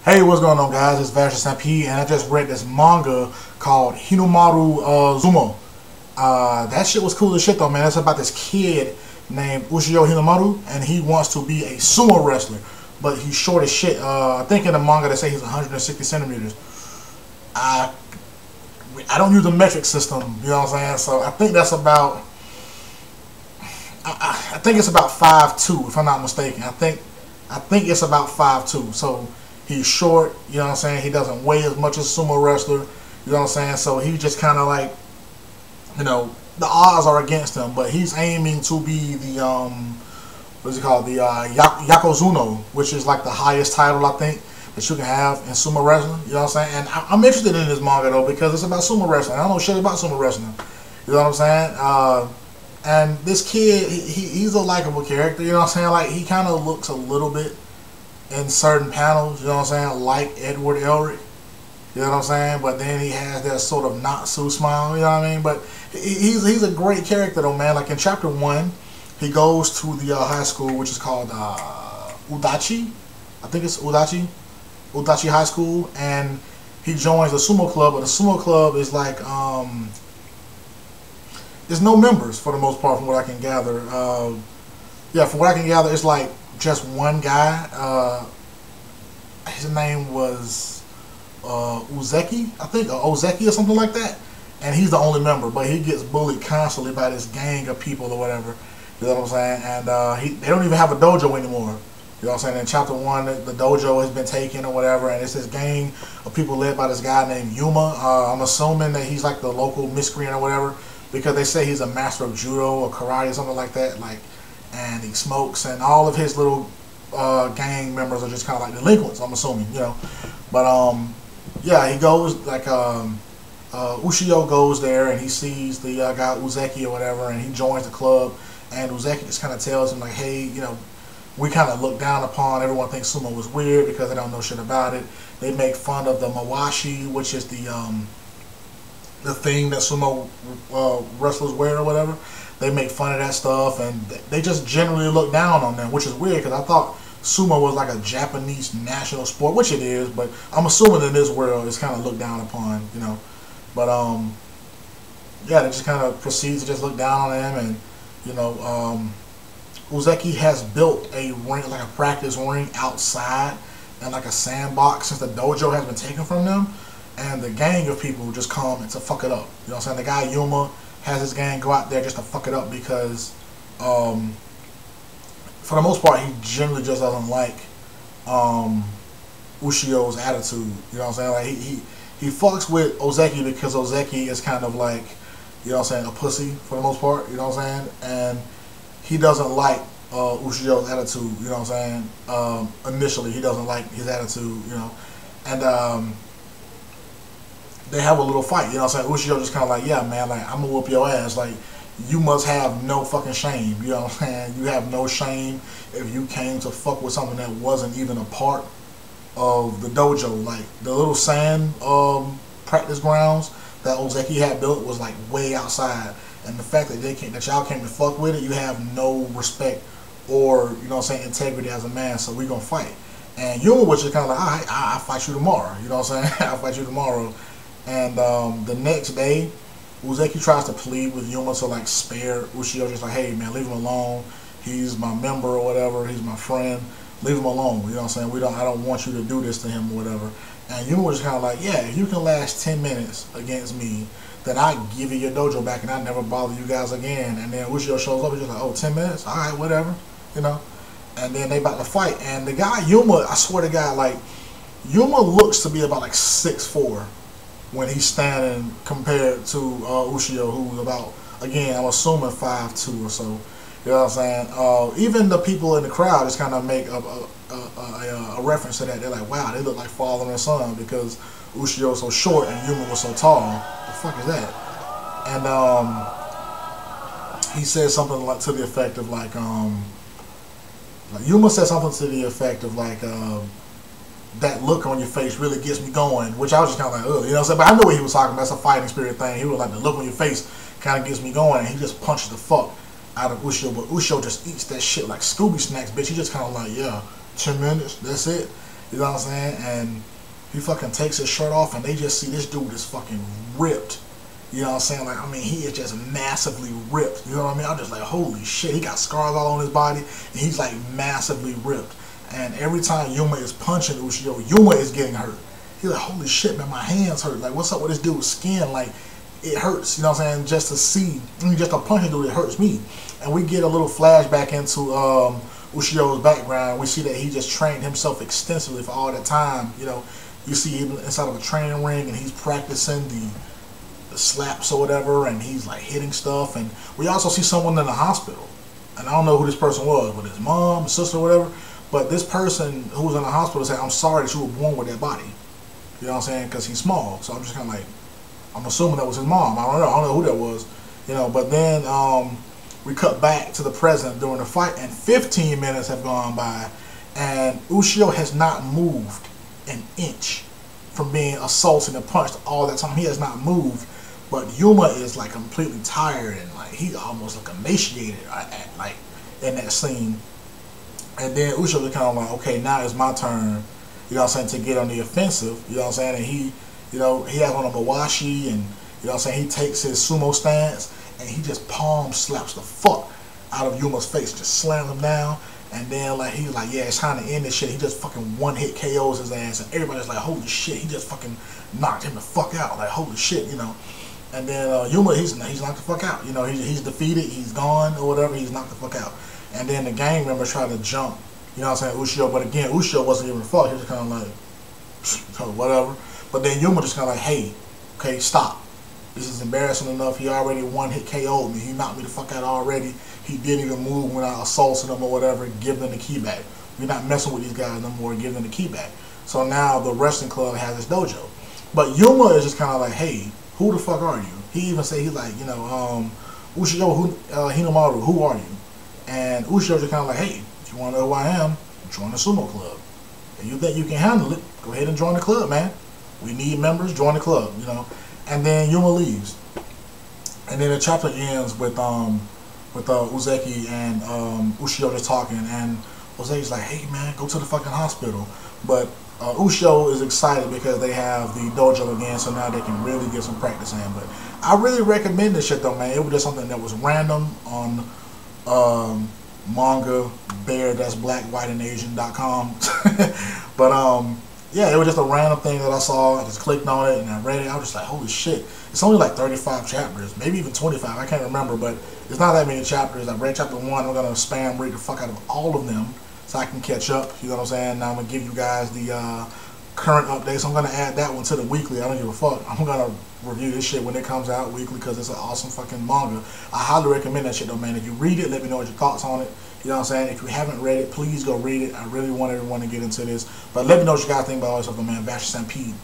Hey, what's going on, guys? It's Vash SMP, and I just read this manga called Hinomaru Zumou. That shit was cool as shit, though, man. It's about this kid named Ushio Hinomaru, and he wants to be a sumo wrestler, but he's short as shit. I think in the manga they say he's 160 centimeters. I don't use the metric system, you know what I'm saying? So I think that's about, I think it's about 5'2", if I'm not mistaken. I think it's about 5'2". So he's short, you know what I'm saying? He doesn't weigh as much as a sumo wrestler, you know what I'm saying? So he's just kind of like, you know, the odds are against him, but he's aiming to be the, what's it called? The Yakozuno, which is like the highest title, I think, that you can have in sumo wrestling, you know what I'm saying? And I'm interested in this manga, though, because it's about sumo wrestling. I don't know shit about sumo wrestling, you know what I'm saying? And this kid, he's a likable character, you know what I'm saying? Like, he kind of looks a little bit in certain panels, you know what I'm saying, like Edward Elric, you know what I'm saying, but then he has that sort of not-so smile, you know what I mean, but he's a great character, though, man. Like, in chapter 1, he goes to the high school, which is called Oodachi, I think it's Oodachi High School, and he joins the sumo club, but the sumo club is like, there's no members, for the most part, from what I can gather. Yeah, from what I can gather, it's like just one guy. His name was Uzeki, I think, or Ozeki or something like that. And he's the only member, but he gets bullied constantly by this gang of people or whatever. You know what I'm saying? And they don't even have a dojo anymore. You know what I'm saying? In chapter 1, the dojo has been taken or whatever, and it's this gang of people led by this guy named Yuma. I'm assuming that he's like the local miscreant or whatever, because they say he's a master of judo or karate or something like that. Like, and he smokes, and all of his little gang members are just kind of like delinquents, I'm assuming, you know. But yeah, he goes like Ushio goes there, and he sees the guy Uzeki or whatever, and he joins the club, and Uzeki just kind of tells him like, hey, you know, we kind of look down upon, everyone thinks sumo is weird because they don't know shit about it. They make fun of the mawashi, which is the thing that sumo wrestlers wear or whatever. They make fun of that stuff, and they just generally look down on them, which is weird because I thought sumo was like a Japanese national sport, which it is, but I'm assuming in this world it's kind of looked down upon, you know. But yeah, they just kind of proceed to just look down on them, and you know, Uzeki has built a ring, like a practice ring outside and like a sandbox, since the dojo has been taken from them, and the gang of people just come and to fuck it up. You know what I'm saying? The guy Yuma has his gang go out there just to fuck it up because, for the most part, he generally just doesn't like Ushio's attitude. You know what I'm saying? Like he fucks with Ozeki because Ozeki is kind of like, you know what I'm saying, a pussy for the most part. You know what I'm saying? And he doesn't like Ushio's attitude. You know what I'm saying? Initially, he doesn't like his attitude. You know, and they have a little fight, you know what I'm saying? Ushio just kind of like, yeah, man, like, I'm gonna whoop your ass. Like, you must have no fucking shame, you know what I'm saying? You have no shame if you came to fuck with something that wasn't even a part of the dojo. Like, the little sand practice grounds that Ozeki had built was like way outside. And the fact that y'all came to fuck with it, you have no respect or, you know what I'm saying, integrity as a man, so we gonna fight. And Yuma was just kind of like, all right, I'll fight you tomorrow, you know what I'm saying? I'll fight you tomorrow. And the next day, Uzeki tries to plead with Yuma to like spare Ushio, just like, hey man, leave him alone. He's my member or whatever. He's my friend. Leave him alone. You know what I'm saying? I don't want you to do this to him or whatever. And Yuma was kind of like, yeah, if you can last 10 minutes against me, then I give you your dojo back and I never bother you guys again. And then Ushio shows up and just like, oh, 10 minutes? All right, whatever. You know? And then they about to fight. And the guy Yuma, I swear to God, like, Yuma looks to be about like 6'4". when he's standing compared to Ushio, who's about, again, I'm assuming 5'2" or so. You know what I'm saying? Even the people in the crowd just kind of make a reference to that. They're like, wow, they look like father and son because Ushio's so short and Yuma was so tall. The fuck is that? And he said something like to the effect of like Yuma said something to the effect of like, that look on your face really gets me going, which I was just kind of like, ugh, you know what I'm saying? But I knew what he was talking about. That's a fighting spirit thing. He was like, the look on your face kind of gets me going, and he just punches the fuck out of Ushio, but Ushio just eats that shit like Scooby snacks, bitch. He just kind of like, yeah, 10 minutes, that's it. You know what I'm saying? And he fucking takes his shirt off, and they just see this dude is fucking ripped. You know what I'm saying? Like, I mean, he is just massively ripped. You know what I mean? I'm just like, holy shit. He got scars all on his body, and he's like massively ripped. And every time Yuma is punching Ushio, Yuma is getting hurt. He's like, holy shit, man, my hands hurt. Like, what's up with this dude's skin? Like, it hurts. You know what I'm saying? Just to see, just to punch a dude, it hurts me. And we get a little flashback into Ushio's background. We see that he just trained himself extensively for all that time. You know, you see him inside of a training ring, and he's practicing the slaps or whatever, and he's like hitting stuff. And we also see someone in the hospital, and I don't know who this person was, whether his mom, his sister, or whatever. But this person who was in the hospital said, "I'm sorry that you were born with that body." You know what I'm saying? Because he's small. So I'm just kind of like, I'm assuming that was his mom. I don't know who that was. You know. But then we cut back to the present during the fight, and 15 minutes have gone by, and Ushio has not moved an inch from being assaulted and punched all that time. He has not moved. But Yuma is like completely tired, and like he almost like emaciated like in that scene. And then Ushio was kind of like, okay, now it's my turn, you know what I'm saying, to get on the offensive, you know what I'm saying. And he, you know, he has on a mawashi, and you know what I'm saying, he takes his sumo stance, and he just palm slaps the fuck out of Yuma's face, just slams him down. And then like he's like, yeah, it's time to end this shit. He just fucking one hit KOs his ass, and everybody's like, holy shit, he just fucking knocked him the fuck out, like holy shit, you know. And then Yuma, he's knocked the fuck out, you know, he's defeated, he's gone or whatever, he's knocked the fuck out. And then the gang members try to jump, you know what I'm saying, Ushio, but again, Ushio wasn't even fucked. He was kind of like, whatever. But then Yuma just kind of like, hey, okay, stop. This is embarrassing enough. He already one hit KO'd me. He knocked me the fuck out already. He didn't even move when I assaulted him or whatever. Give them the key back. We're not messing with these guys no more. Give them the key back. So now the wrestling club has his dojo. But Yuma is just kind of like, hey, who the fuck are you? He even said, he's like, you know, Ushio Hinomaru, who are you? And Ushio just kind of like, hey, if you want to know who I am, join the sumo club. If you think you can handle it, go ahead and join the club, man. We need members, join the club, you know. And then Yuma leaves. And then the chapter ends with Uzeki and Ushio just talking, and Uzeki's like, hey man, go to the fucking hospital. But Ushio is excited because they have the dojo again, so now they can really get some practice in. But I really recommend this shit though, man. It was just something that was random on manga bear, that's black, white, and Asian.com. But yeah, it was just a random thing that I saw. I just clicked on it and I read it. I was just like, holy shit. It's only like 35 chapters, maybe even 25. I can't remember, but it's not that many chapters. I read chapter 1. I'm going to spam read the fuck out of all of them so I can catch up. You know what I'm saying? Now I'm going to give you guys the current updates. I'm going to add that one to the weekly. I don't give a fuck. I'm going to review this shit when it comes out weekly because it's an awesome fucking manga. I highly recommend that shit though, man. If you read it, let me know what your thoughts on it. You know what I'm saying? If you haven't read it, please go read it. I really want everyone to get into this. But let me know what you guys think about all this stuff, man. Vash Stampede.